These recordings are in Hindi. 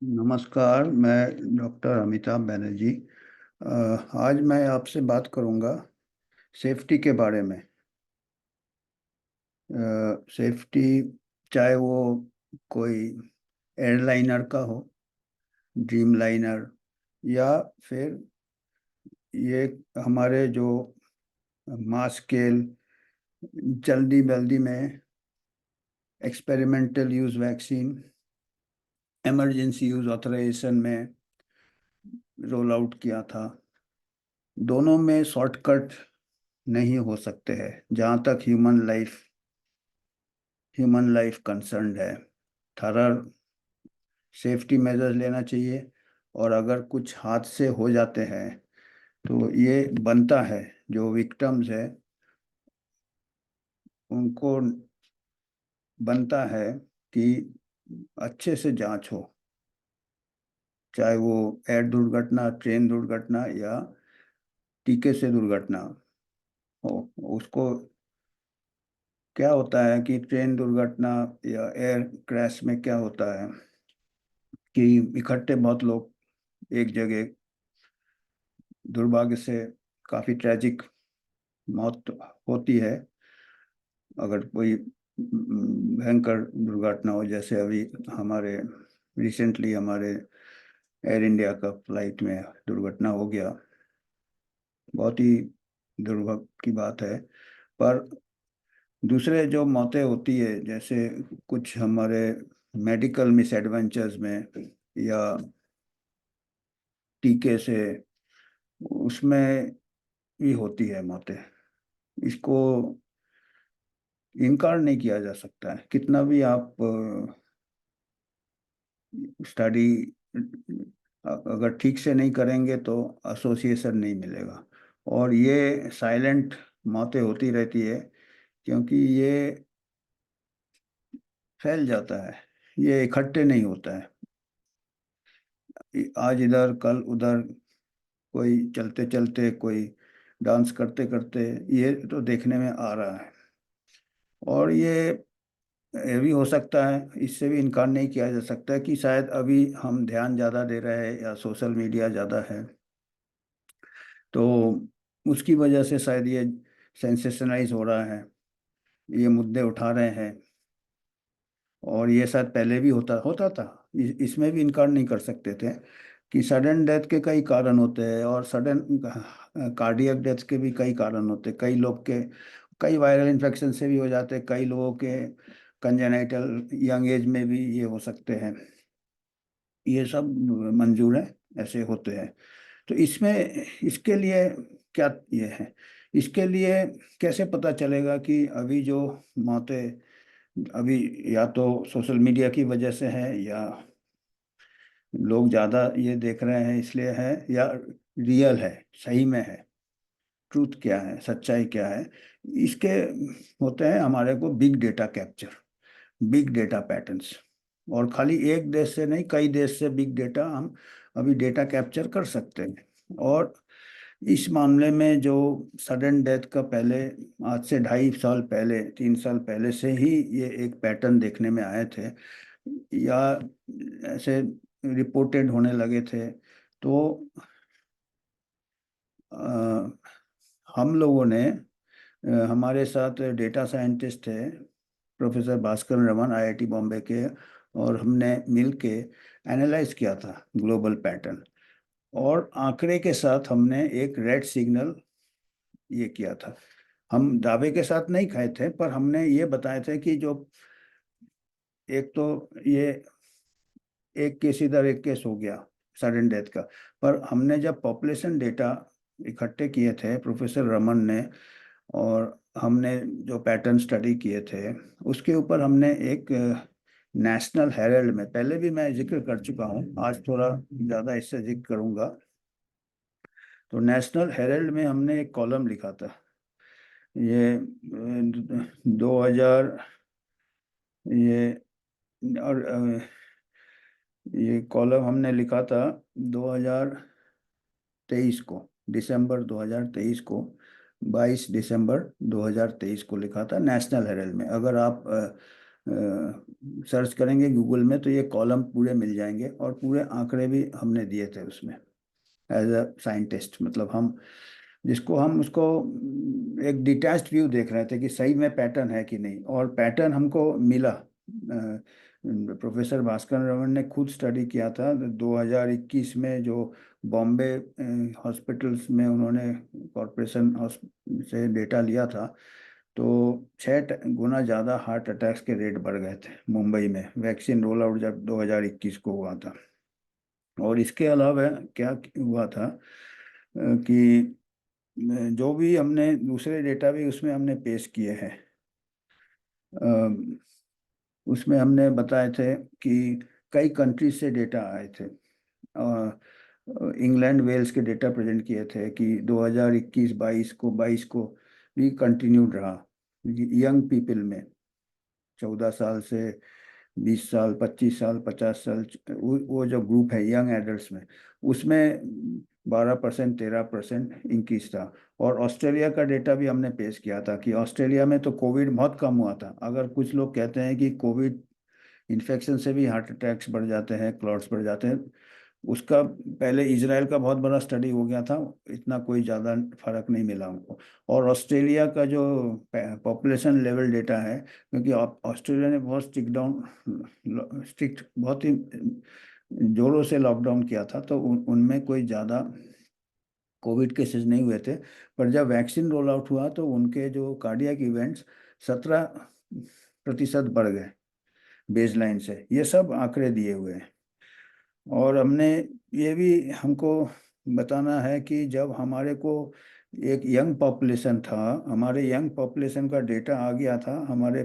नमस्कार। मैं डॉक्टर अमिताभ बनर्जी। अ, आज मैं आपसे बात करूंगा सेफ्टी के बारे में। सेफ्टी, चाहे वो कोई एयरलाइनर का हो, ड्रीम लाइनर, या फिर ये हमारे जो मास स्केल जल्दी जल्दी में experimental use vaccine emergency use authorisation में रोल आउट किया था। दोनों में शॉर्टकट नहीं हो सकते हैं जहाँ तक ह्यूमन लाइफ कंसर्न्ड है। थरर सेफ्टी मेजर्स लेना चाहिए, और अगर कुछ हादसे हो जाते हैं तो ये बनता है, जो विक्टिम्स है उनको बनता है कि अच्छे से जांच हो, चाहे वो एयर दुर्घटना, ट्रेन दुर्घटना या टीके से दुर्घटना हो। उसको क्या होता है कि ट्रेन दुर्घटना या एयर क्रैश में क्या होता है कि इकट्ठे बहुत लोग एक जगह, दुर्भाग्य से काफी ट्रेजिक मौत होती है अगर कोई भयंकर दुर्घटना हो। जैसे अभी हमारे रिसेंटली हमारे एयर इंडिया का फ्लाइट में दुर्घटना हो गया। बहुत ही दुर्भाग्य की बात है। पर दूसरे जो मौतें होती है, जैसे कुछ हमारे मेडिकल मिस एडवेंचर्स में या टीके से, उसमें भी होती है मौतें। इसको इनकार नहीं किया जा सकता है, कितना भी आप स्टडी अगर ठीक से नहीं करेंगे तो एसोसिएशन नहीं मिलेगा। और ये साइलेंट मौतें होती रहती है, क्योंकि ये फैल जाता है, ये इकट्ठे नहीं होता है। आज इधर कल उधर, कोई चलते चलते, कोई डांस करते करते, ये तो देखने में आ रहा है। और ये भी हो सकता है, इससे भी इनकार नहीं किया जा सकता कि शायद अभी हम ध्यान ज़्यादा दे रहे हैं या सोशल मीडिया ज़्यादा है, तो उसकी वजह से शायद ये सेंसेशनलाइज हो रहा है, ये मुद्दे उठा रहे हैं। और ये शायद पहले भी होता होता था। इसमें भी इनकार नहीं कर सकते थे कि सडन डेथ के कई कारण होते हैं, और सडन कार्डियक डेथ के भी कई कारण होते हैं। कई लोग के कई वायरल इन्फेक्शन से भी हो जाते हैं, कई लोगों के कंजेनाइटल यंग एज में भी ये हो सकते हैं। ये सब मंजूर है, ऐसे होते हैं। तो इसमें इसके लिए क्या ये है, इसके लिए कैसे पता चलेगा कि अभी जो मौतें अभी या तो सोशल मीडिया की वजह से है, या लोग ज़्यादा ये देख रहे हैं इसलिए है, या रियल है, सही में है, ट्रूथ क्या है, सच्चाई क्या है। इसके होते हैं हमारे को big data capture, big data patterns. और खाली एक देश से नहीं, कई देश से बिग डेटा हम अभी डेटा कैप्चर कर सकते हैं। और इस मामले में जो सडन डेथ का पहले, आज से 2.5 साल पहले, 3 साल पहले से ही ये एक पैटर्न देखने में आए थे, या ऐसे रिपोर्टेड होने लगे थे। तो अ, हम लोगों ने, हमारे साथ डेटा साइंटिस्ट थे प्रोफेसर भास्कर रमन आईआईटी बॉम्बे के, और हमने मिल के एनालाइज किया था ग्लोबल पैटर्न। और आंकड़े के साथ हमने एक रेड सिग्नल ये किया था। हम दावे के साथ नहीं खाए थे, पर हमने ये बताए थे कि जो एक तो ये एक केस इधर एक केस हो गया सडन डेथ का, पर हमने जब पॉपुलेशन डेटा इकट्ठे किए थे प्रोफेसर रमन ने, और हमने जो पैटर्न स्टडी किए थे, उसके ऊपर हमने एक नेशनल हेराल्ड में, पहले भी मैं जिक्र कर चुका हूँ, आज थोड़ा ज़्यादा इससे जिक्र करूँगा। तो नेशनल हेराल्ड में हमने एक कॉलम लिखा था। ये 2000, ये और ये कॉलम हमने लिखा था 2023 को, दिसंबर 2023 को, 22 दिसंबर 2023 को लिखा था नेशनल हेराल्ड में। अगर आप सर्च करेंगे गूगल में तो ये कॉलम पूरे मिल जाएंगे, और पूरे आंकड़े भी हमने दिए थे उसमें एज अ साइंटिस्ट। मतलब हम जिसको हम उसको एक डिटैच्ड व्यू देख रहे थे कि सही में पैटर्न है कि नहीं, और पैटर्न हमको मिला। प्रोफेसर भास्कर रमन ने खुद स्टडी किया था 2021 में, जो बॉम्बे हॉस्पिटल्स में उन्होंने कॉरपोरेशन से डेटा लिया था। तो 6 गुना ज़्यादा हार्ट अटैक्स के रेट बढ़ गए थे मुंबई में, वैक्सीन रोल आउट जब 2021 को हुआ था। और इसके अलावा क्या हुआ था कि जो भी हमने दूसरे डेटा भी उसमें हमने पेश किए हैं, उसमें हमने बताए थे कि कई कंट्रीज से डेटा आए थे। इंग्लैंड वेल्स के डेटा प्रेजेंट किए थे कि 2021-22 को भी कंटिन्यूड रहा यंग पीपल में, 14 साल से 20 साल, 25 साल, 50 साल, वो जो ग्रुप है यंग एडल्ट्स में, उसमें 12%, 13% इंक्रीज था। और ऑस्ट्रेलिया का डेटा भी हमने पेश किया था कि ऑस्ट्रेलिया में तो कोविड बहुत कम हुआ था। अगर कुछ लोग कहते हैं कि कोविड इन्फेक्शन से भी हार्ट अटैक्स बढ़ जाते हैं, क्लॉट्स बढ़ जाते हैं, उसका पहले इजराइल का बहुत बड़ा स्टडी हो गया था, इतना कोई ज़्यादा फर्क नहीं मिला उनको। और ऑस्ट्रेलिया का जो पॉपुलेशन लेवल डेटा है, क्योंकि ऑस्ट्रेलिया ने बहुत स्ट्रिक्ट बहुत ही जोरों से लॉकडाउन किया था, तो उनमें कोई ज़्यादा कोविड केसेस नहीं हुए थे। पर जब वैक्सीन रोल आउट हुआ तो उनके जो कार्डियक इवेंट्स 17% बढ़ गए बेसलाइन से। ये सब आंकड़े दिए हुए हैं। और हमने ये भी हमको बताना है कि जब हमारे को एक यंग पॉपुलेशन था, हमारे यंग पॉपुलेशन का डेटा आ गया था, हमारे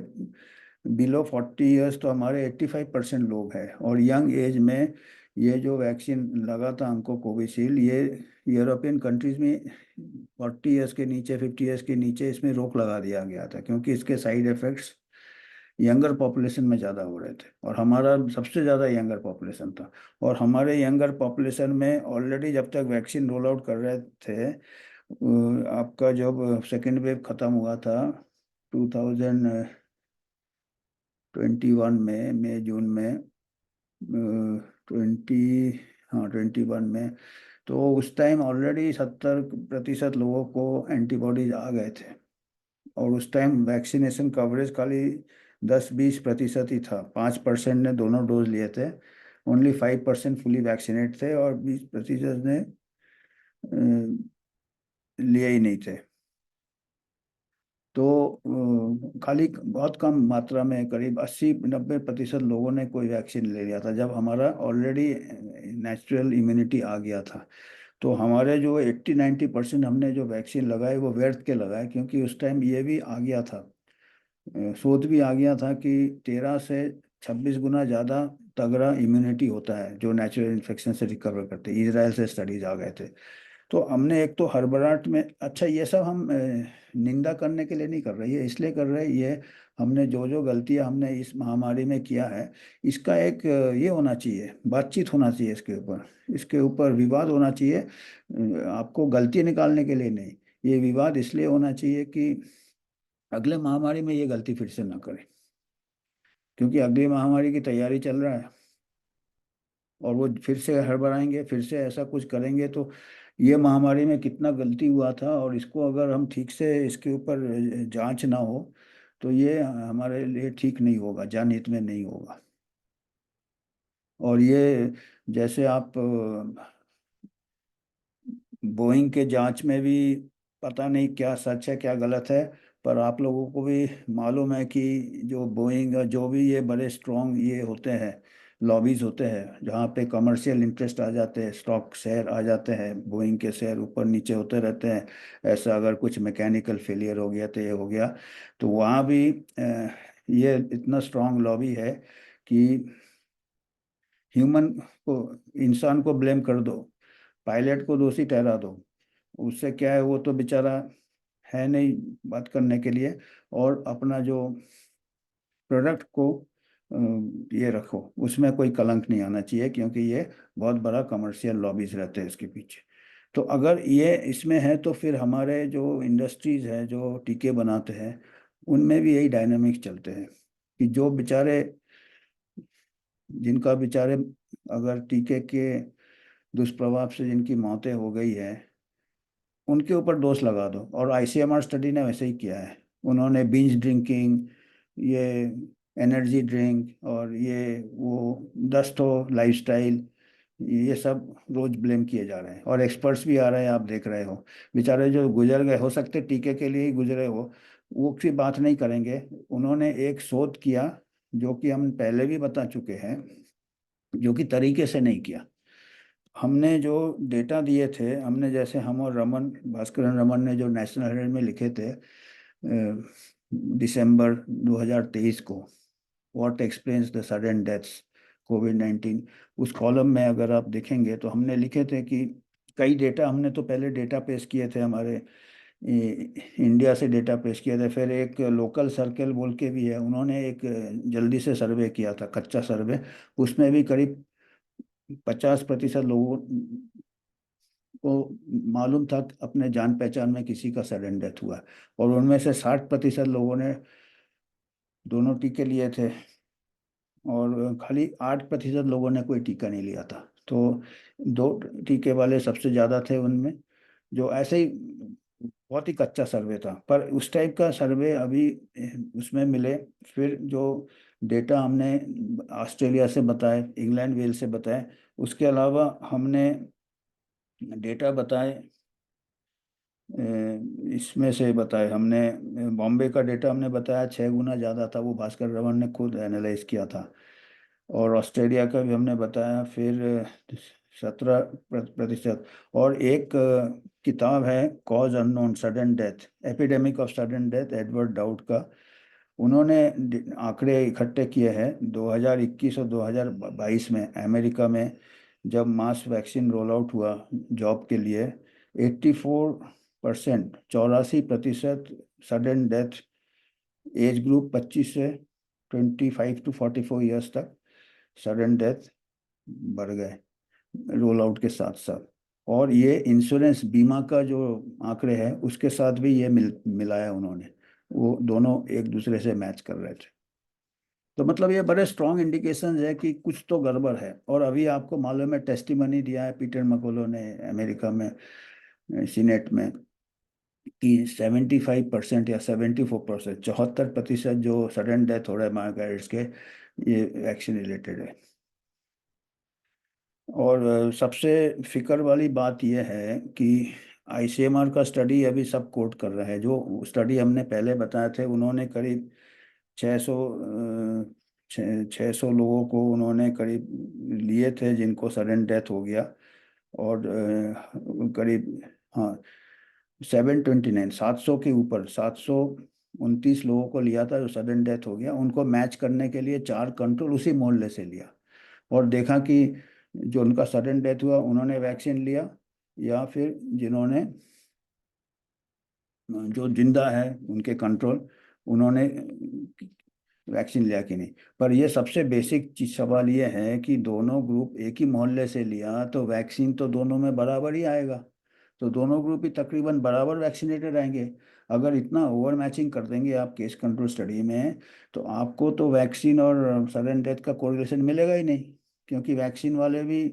बिलो 40 ईयर्स तो हमारे 85% लोग हैं। और यंग एज में ये जो वैक्सीन लगा था हमको कोविशील्ड, ये यूरोपियन कंट्रीज में 40 ईयर्स के नीचे, 50 ईयर्स के नीचे इसमें रोक लगा दिया गया था, क्योंकि इसके साइड इफेक्ट्स यंगर पॉपुलेशन में ज़्यादा हो रहे थे। और हमारा सबसे ज़्यादा यंगर पॉपुलेशन था। और हमारे यंगर पॉपुलेशन में ऑलरेडी जब तक वैक्सीन रोल आउट कर रहे थे, आपका जब सेकेंड वेव ख़त्म हुआ था 2021 में, मई जून में, 21 में, तो उस टाइम ऑलरेडी 70% लोगों को एंटीबॉडीज आ गए थे। और उस टाइम वैक्सीनेशन कवरेज खाली 10-20% ही था। 5% ने दोनों डोज लिए थे, ओनली 5% फुली वैक्सीनेट थे, और 20% ने लिए ही नहीं थे। तो खाली बहुत कम मात्रा में, करीब 80-90% लोगों ने कोई वैक्सीन ले लिया था, जब हमारा ऑलरेडी नेचुरल इम्यूनिटी आ गया था। तो हमारे जो 80-90% हमने जो वैक्सीन लगाए वो व्यर्थ के लगाए, क्योंकि उस टाइम ये भी आ गया था, शोध भी आ गया था कि 13 से 26 गुना ज़्यादा तगड़ा इम्यूनिटी होता है जो नेचुरल इन्फेक्शन से रिकवर करते हैं। इजराइल से स्टडीज आ गए थे। तो हमने एक तो हड़बड़ाहट में, अच्छा ये सब हम निंदा करने के लिए नहीं कर रहे, ये इसलिए कर रहे हैं, ये हमने जो जो गलतियां हमने इस महामारी में किया है, इसका एक ये होना चाहिए, बातचीत होना चाहिए इसके ऊपर विवाद होना चाहिए। आपको गलती निकालने के लिए नहीं, ये विवाद इसलिए होना चाहिए कि अगले महामारी में ये गलती फिर से ना करें, क्योंकि अगली महामारी की तैयारी चल रहा है। और वो फिर से हड़बड़ाएंगे, फिर से ऐसा कुछ करेंगे, तो ये महामारी में कितना गलती हुआ था, और इसको अगर हम ठीक से इसके ऊपर जांच ना हो तो ये हमारे लिए ठीक नहीं होगा, जनहित में नहीं होगा। और ये जैसे आप बोइंग के जांच में भी पता नहीं क्या सच है क्या गलत है, पर आप लोगों को भी मालूम है कि जो बोइंग, जो भी ये बड़े स्ट्रॉन्ग ये होते हैं, लॉबीज होते हैं, जहाँ पे कमर्शियल इंटरेस्ट आ जाते हैं, स्टॉक शेयर आ जाते हैं, बोइंग के शेयर ऊपर नीचे होते रहते हैं। ऐसा अगर कुछ मैकेनिकल फेलियर हो गया तो ये हो गया, तो वहाँ भी ये इतना स्ट्रॉन्ग लॉबी है कि ह्यूमन को, इंसान को ब्लेम कर दो, पायलट को दोषी ठहरा दो, उससे क्या है, वो तो बेचारा है नहीं बात करने के लिए। और अपना जो प्रोडक्ट को ये रखो, उसमें कोई कलंक नहीं आना चाहिए, क्योंकि ये बहुत बड़ा कमर्शियल लॉबीज रहते हैं इसके पीछे। तो अगर ये इसमें है तो फिर हमारे जो इंडस्ट्रीज है जो टीके बनाते हैं, उनमें भी यही डायनामिक्स चलते हैं। कि जो बेचारे, जिनका बेचारे अगर टीके के दुष्प्रभाव से जिनकी मौतें हो गई है, उनके ऊपर दोष लगा दो। और आईसीएमआर स्टडी ने वैसे ही किया है। उन्होंने बिंज ड्रिंकिंग, ये एनर्जी ड्रिंक और ये वो दस्तो लाइफस्टाइल, ये सब रोज ब्लेम किए जा रहे हैं। और एक्सपर्ट्स भी आ रहे हैं, आप देख रहे हो। बेचारे जो गुजर गए, हो सकते टीके के लिए ही गुजरे हो, वो की बात नहीं करेंगे। उन्होंने एक शोध किया जो कि हम पहले भी बता चुके हैं, जो कि तरीके से नहीं किया। हमने जो डेटा दिए थे, हमने जैसे हम और रमन, भास्करन रमन ने जो नेशनल हेराल्ड में लिखे थे दिसंबर 2023 को, what explains the sudden deaths कोविड-19, उस कॉलम में अगर आप देखेंगे तो हमने लिखे थे कि कई डेटा हमने तो पहले डेटा पेश किए थे, हमारे इंडिया से डेटा पेश किए थे। फिर एक लोकल सर्कल बोल के भी है, उन्होंने एक जल्दी से सर्वे किया था, कच्चा सर्वे। उसमें भी करीब 50% लोगों को मालूम था कि अपने जान पहचान में किसी का सडन डेथ हुआ है। और उनमें से 60% लोगों ने दोनों टीके लिए थे, और खाली 8% लोगों ने कोई टीका नहीं लिया था। तो दो टीके वाले सबसे ज़्यादा थे उनमें। जो ऐसे ही बहुत ही कच्चा सर्वे था, पर उस टाइप का सर्वे अभी उसमें मिले। फिर जो डेटा हमने ऑस्ट्रेलिया से बताए, इंग्लैंड वेल्स से बताए, उसके अलावा हमने डेटा बताए इसमें से बताए हमने। बॉम्बे का डेटा हमने बताया 6 गुना ज़्यादा था, वो भास्कर रमन ने खुद एनालाइज किया था। और ऑस्ट्रेलिया का भी हमने बताया, फिर 17%। और एक किताब है cause unknown sudden death, epidemic of sudden death, Edward doubt का। उन्होंने आंकड़े इकट्ठे किए हैं 2021 और 2022 में अमेरिका में, जब मास वैक्सीन रोल आउट हुआ जॉब के लिए। 84%, 84% सडन डेथ एज ग्रुप 25 से 25 to 44 ईयर्स तक, सडन डेथ बढ़ गए रोल आउट के साथ साथ। और ये इंश्योरेंस बीमा का जो आंकड़े हैं उसके साथ भी ये मिलाया उन्होंने, वो दोनों एक दूसरे से मैच कर रहे थे। तो मतलब ये बड़े स्ट्रॉन्ग इंडिकेशन है कि कुछ तो गड़बड़ है। और अभी आपको मालूम है, टेस्टिमनी दिया है पीटर मकोलो ने अमेरिका में सीनेट में, कि 75% या 74%, 74% जो सडन डेथ हो रहा है मार्गारेट्स के, ये वैक्सीन रिलेटेड है। और सबसे फिक्र वाली बात यह है कि आईसीएमआर का स्टडी अभी सब कोट कर रहा है। जो स्टडी हमने पहले बताए थे, उन्होंने करीब 600 600 लोगों को उन्होंने करीब लिए थे जिनको सडन डेथ हो गया। और करीब, हाँ, 729, 700 के ऊपर 729 लोगों को लिया था जो सडन डेथ हो गया। उनको मैच करने के लिए 4 कंट्रोल उसी मोहल्ले से लिया, और देखा कि जो उनका सडन डेथ हुआ उन्होंने वैक्सीन लिया, या फिर जिन्होंने, जो जिंदा है उनके कंट्रोल, उन्होंने वैक्सीन लिया कि नहीं। पर ये सबसे बेसिक चीज सवाल ये है कि दोनों ग्रुप एक ही मोहल्ले से लिया तो वैक्सीन तो दोनों में बराबर ही आएगा। तो दोनों ग्रुप ही तकरीबन बराबर वैक्सीनेटेड आएंगे। अगर इतना ओवर मैचिंग कर देंगे आप केस कंट्रोल स्टडी में, तो आपको तो वैक्सीन और सडन डेथ का कोरिलेशन मिलेगा ही नहीं। क्योंकि वैक्सीन वाले भी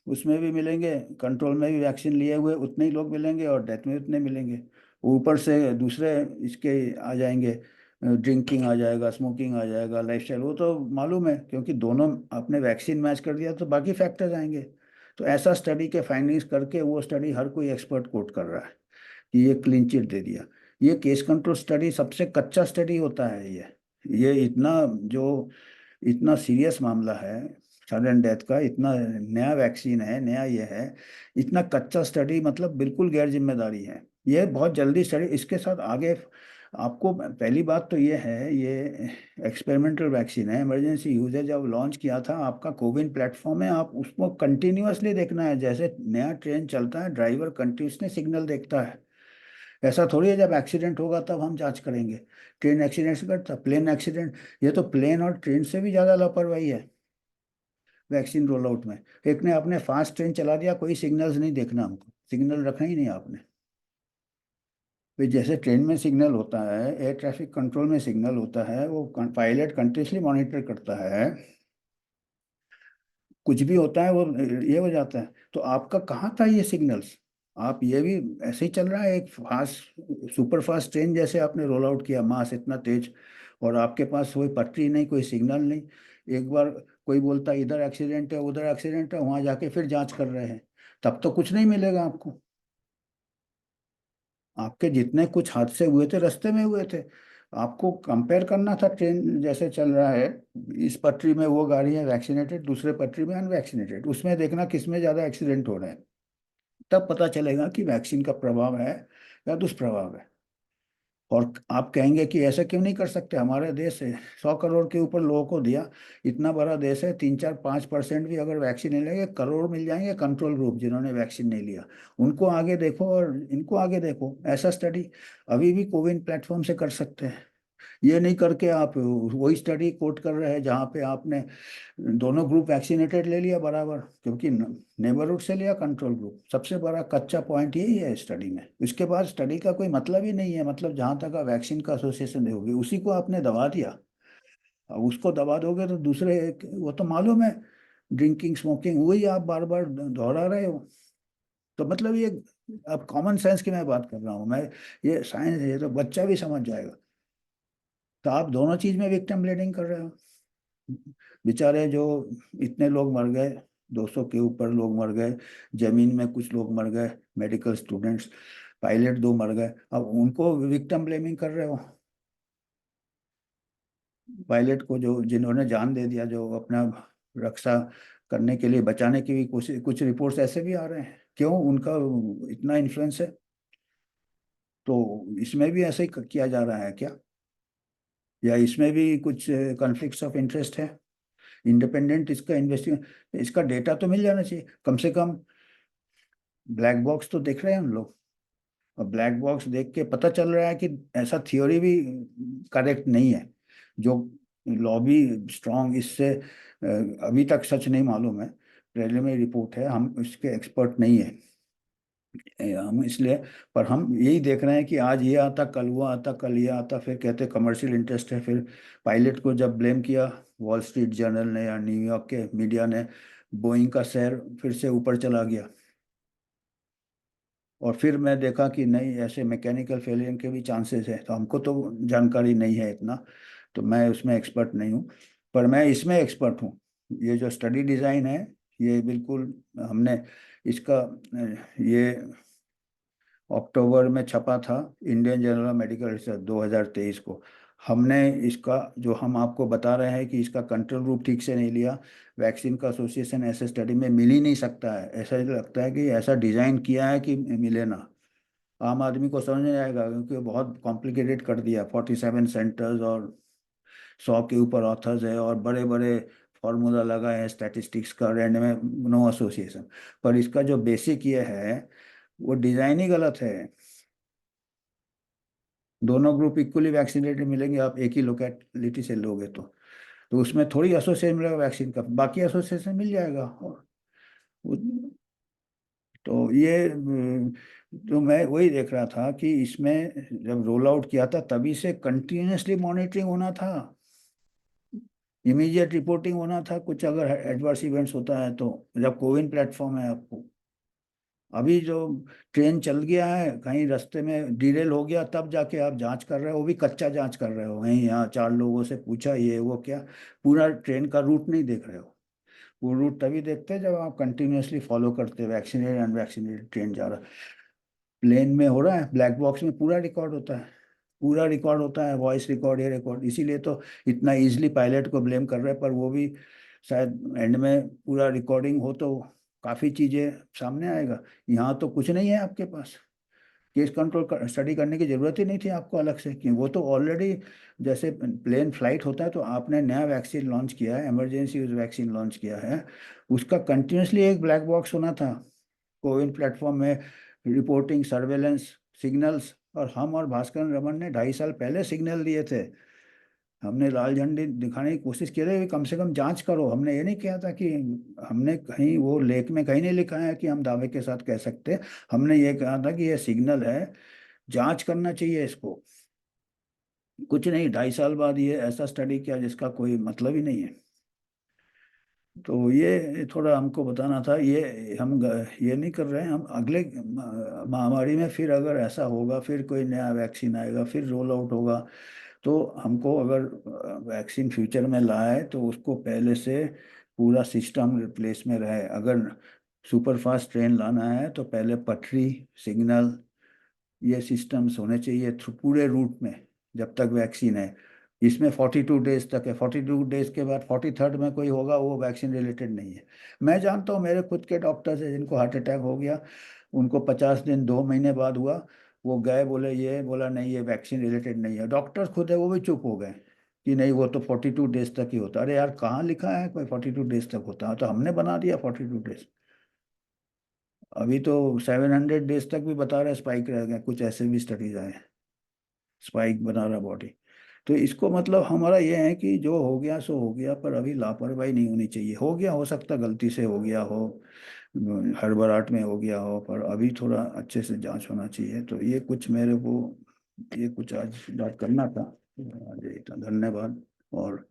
उसमें भी मिलेंगे, कंट्रोल में भी वैक्सीन लिए हुए उतने ही लोग मिलेंगे, और डेथ में उतने मिलेंगे। ऊपर से दूसरे इसके आ जाएंगे, ड्रिंकिंग आ जाएगा, स्मोकिंग आ जाएगा, लाइफस्टाइल, वो तो मालूम है। क्योंकि दोनों आपने वैक्सीन मैच कर दिया तो बाकी फैक्टर्स आएंगे। तो ऐसा स्टडी के फाइंडिंग्स करके वो स्टडी हर कोई एक्सपर्ट कोट कर रहा है कि ये क्लीन चिट दे दिया। ये केस कंट्रोल स्टडी सबसे कच्चा स्टडी होता है। ये इतना, जो इतना सीरियस मामला है सडन डेथ का, इतना नया वैक्सीन है, नया ये है, इतना कच्चा स्टडी मतलब बिल्कुल गैर जिम्मेदारी है। ये बहुत जल्दी स्टडी इसके साथ आगे। आपको पहली बात तो ये है, ये एक्सपेरिमेंटल वैक्सीन है, इमरजेंसी यूज है। जब लॉन्च किया था, आपका कोविन प्लेटफॉर्म है, आप उसको कंटिन्यूअसली देखना है। जैसे नया ट्रेन चलता है, ड्राइवर कंटिन्यूसली सिग्नल देखता है। ऐसा थोड़ी है जब एक्सीडेंट होगा तब हम जांच करेंगे। ट्रेन एक्सीडेंट से करता, प्लेन एक्सीडेंट, ये तो प्लेन और ट्रेन से भी ज़्यादा लापरवाही है वैक्सीन रोल आउट में। एक ने अपने फास्ट ट्रेन चला दिया, कोई सिग्नल्स नहीं देखना, हमको सिग्नल रखना ही नहीं आपने। भाई जैसे ट्रेन में सिग्नल होता है, एयर ट्रैफिक कंट्रोल में सिग्नल होता है, वो पायलट कंटिन्यूसली मॉनिटर करता है, कुछ भी होता है वो ये हो जाता है। तो आपका कहाँ था ये सिग्नल्स? आप ये भी ऐसे ही चल रहा है, एक फास्ट सुपर फास्ट ट्रेन जैसे आपने रोल आउट किया, मास इतना तेज, और आपके पास कोई पटरी नहीं, कोई सिग्नल नहीं। एक बार कोई बोलता है इधर एक्सीडेंट है, उधर एक्सीडेंट है, वहां जाके फिर जांच कर रहे हैं, तब तो कुछ नहीं मिलेगा आपको। आपके जितने कुछ हादसे हुए थे रास्ते में हुए थे। आपको कंपेयर करना था ट्रेन जैसे चल रहा है, इस पटरी में वो गाड़ी है वैक्सीनेटेड, दूसरे पटरी में अनवैक्सीनेटेड, उसमें देखना किस में ज़्यादा एक्सीडेंट हो रहे हैं। तब पता चलेगा कि वैक्सीन का प्रभाव है या दुष्प्रभाव है। और आप कहेंगे कि ऐसा क्यों नहीं कर सकते, हमारे देश है 100 करोड़ के ऊपर लोगों को दिया, इतना बड़ा देश है, 3 4 5% भी अगर वैक्सीन नहीं लेंगे, करोड़ मिल जाएंगे कंट्रोल ग्रुप जिन्होंने वैक्सीन नहीं लिया। उनको आगे देखो और इनको आगे देखो, ऐसा स्टडी अभी भी कोविन प्लेटफॉर्म से कर सकते हैं। ये नहीं करके आप वही स्टडी कोट कर रहे हैं जहाँ पे आपने दोनों ग्रुप वैक्सीनेटेड ले लिया बराबर, क्योंकि नेबरहुड से लिया कंट्रोल ग्रुप। सबसे बड़ा कच्चा पॉइंट यही है स्टडी में, इसके बाद स्टडी का कोई मतलब ही नहीं है। मतलब जहाँ तक वैक्सीन का एसोसिएशन होगी उसी को आपने दबा दिया। अब उसको दबा दोगे तो दूसरे वो तो मालूम है, ड्रिंकिंग स्मोकिंग वही आप बार बार दोहरा रहे हो। तो मतलब ये, अब कॉमन सेंस की मैं बात कर रहा हूँ मैं, ये साइंस है, ये तो बच्चा भी समझ जाएगा। तो आप दोनों चीज में विक्टिम ब्लेडिंग कर रहे हो। बेचारे जो इतने लोग मर गए, 200 के ऊपर लोग मर गए, जमीन में कुछ लोग मर गए, मेडिकल स्टूडेंट्स, पायलट 2 मर गए, अब उनको विक्टिम ब्लेमिंग कर रहे हो। पायलट को जो जिन्होंने जान दे दिया, जो अपना रक्षा करने के लिए बचाने की भी कोशिश, कुछ रिपोर्ट्स ऐसे भी आ रहे हैं, क्यों उनका इतना इन्फ्लुएंस है? तो इसमें भी ऐसे ही किया जा रहा है क्या, या इसमें भी कुछ कॉन्फ्लिक्ट्स ऑफ इंटरेस्ट है? इंडिपेंडेंट इसका इन्वेस्टिगेशन, इसका डेटा तो मिल जाना चाहिए कम से कम। ब्लैक बॉक्स तो देख रहे हैं हम लोग, और ब्लैक बॉक्स देख के पता चल रहा है कि ऐसा थ्योरी भी करेक्ट नहीं है। जो लॉबी स्ट्रांग इससे अभी तक सच नहीं मालूम है, प्रिलिमिनरी रिपोर्ट है, हम इसके एक्सपर्ट नहीं है। हम इसलिए, पर हम यही देख रहे हैं कि आज ये आता, कल वो आता, कल ये आता, फिर कहते कमर्शियल इंटरेस्ट है। फिर पायलट को जब ब्लेम किया वॉल स्ट्रीट जर्नल ने या न्यूयॉर्क के मीडिया ने, बोइंग का शेयर फिर से ऊपर चला गया। और फिर मैं देखा कि नहीं, ऐसे मैकेनिकल फेलियर के भी चांसेस है, तो हमको तो जानकारी नहीं है इतना, तो मैं उसमें एक्सपर्ट नहीं हूँ, पर मैं इसमें एक्सपर्ट हूँ। ये जो स्टडी डिज़ाइन है, ये बिल्कुल हमने इसका ये अक्टूबर में छपा था, Indian journal of medical research 2023 को। हमने इसका जो हम आपको बता रहे हैं कि इसका कंट्रोल ग्रुप ठीक से नहीं लिया, वैक्सीन का एसोसिएशन ऐसे स्टडी में मिल ही नहीं सकता है, ऐसा ही लगता है कि ऐसा डिजाइन किया है कि मिले ना। आम आदमी को समझ नहीं आएगा क्योंकि बहुत कॉम्प्लिकेटेड कर दिया, 47 सेंटर्स और 100 के ऊपर ऑथर्स है, और बड़े बड़े फॉर्मूला लगा है स्टैटिस्टिक्स का, एंड में नो एसोसिएशन। पर इसका जो बेसिक ये है, वो डिजाइन ही गलत है। दोनों ग्रुप इक्वली वैक्सीनेटेड मिलेंगे, आप एक ही लोकेलिटी से लोगे तो उसमें थोड़ी एसोसिएशन मिलेगा वैक्सीन का, बाकी एसोसिएशन मिल जाएगा। और वो- तो ये तो मैं वही देख रहा था कि इसमें जब रोल आउट किया था तभी से कंटिन्यूसली मॉनिटरिंग होना था, इमीडिएट रिपोर्टिंग होना था, कुछ अगर एडवर्स इवेंट्स होता है तो। जब कोविन प्लेटफॉर्म है आपको, अभी जो ट्रेन चल गया है, कहीं रास्ते में डिरेल हो गया, तब जाके आप जांच कर रहे हो, वो भी कच्चा जांच कर रहे हो, वहीं यहाँ 4 लोगों से पूछा ये वो क्या, पूरा ट्रेन का रूट नहीं देख रहे हो। वो रूट तभी देखते हैं जब आप कंटिन्यूअसली फॉलो करते हैं, वैक्सीनेटेड अनवैक्सीनेटेड ट्रेन जा रहा है। प्लेन में हो रहा है, ब्लैक बॉक्स में पूरा रिकॉर्ड होता है, पूरा रिकॉर्ड होता है, वॉइस रिकॉर्ड, ये रिकॉर्ड, इसीलिए तो इतना इजीली पायलट को ब्लेम कर रहे हैं। पर वो भी शायद एंड में पूरा रिकॉर्डिंग हो तो काफ़ी चीज़ें सामने आएगा। यहाँ तो कुछ नहीं है आपके पास, केस कंट्रोल स्टडी करने की जरूरत ही नहीं थी आपको अलग से, कि वो तो ऑलरेडी, जैसे प्लेन फ्लाइट होता है तो आपने नया वैक्सीन लॉन्च किया है, इमरजेंसी यूज वैक्सीन लॉन्च किया है, उसका कंटिन्यूसली एक ब्लैक बॉक्स होना था कोविन प्लेटफॉर्म में, रिपोर्टिंग, सर्वेलेंस, सिग्नल्स। और हम और भास्कर रमन ने 2.5 साल पहले सिग्नल दिए थे, हमने लाल झंडी दिखाने की कोशिश की रही, कम से कम जांच करो। हमने ये नहीं किया था कि, हमने कहीं वो लेख में कहीं नहीं लिखा है कि हम दावे के साथ कह सकते, हमने ये कहा था कि ये सिग्नल है, जांच करना चाहिए इसको। कुछ नहीं, 2.5 साल बाद ये ऐसा स्टडी किया जिसका कोई मतलब ही नहीं है। तो ये थोड़ा हमको बताना था। ये हम ये नहीं कर रहे हैं। हम अगले महामारी में फिर अगर ऐसा होगा, फिर कोई नया वैक्सीन आएगा, फिर रोल आउट होगा, तो हमको अगर वैक्सीन फ्यूचर में लाए तो उसको पहले से पूरा सिस्टम रिप्लेस में रहे। अगर सुपर फास्ट ट्रेन लाना है तो पहले पटरी, सिग्नल, ये सिस्टम्स होने चाहिए थ्रू पूरे रूट में जब तक वैक्सीन है। इसमें 42 डेज तक है। 42 डेज के बाद 43rd में कोई होगा, वो वैक्सीन रिलेटेड नहीं है। मैं जानता हूँ, मेरे खुद के डॉक्टर्स हैं जिनको हार्ट अटैक हो गया, उनको 50 दिन, 2 महीने बाद हुआ। वो गए, बोले ये, बोला नहीं ये वैक्सीन रिलेटेड नहीं है। डॉक्टर्स खुद है वो भी चुप हो गए कि नहीं वो तो 42 डेज तक ही होता है। अरे यार, कहाँ लिखा है कोई 42 डेज तक होता है? तो हमने बना दिया 42 डेज। अभी तो 700 डेज तक भी बता रहे स्पाइक रह गए, कुछ ऐसे भी स्टडीज आए, स्पाइक बना रहा बॉडी। तो इसको मतलब हमारा ये है कि जो हो गया सो हो गया, पर अभी लापरवाही नहीं होनी चाहिए। हो गया, हो सकता गलती से हो गया हो, हड़बड़ाहट में हो गया हो, पर अभी थोड़ा अच्छे से जांच होना चाहिए। तो ये कुछ मेरे को, ये कुछ आज बात करना था। आज यही था। धन्यवाद। और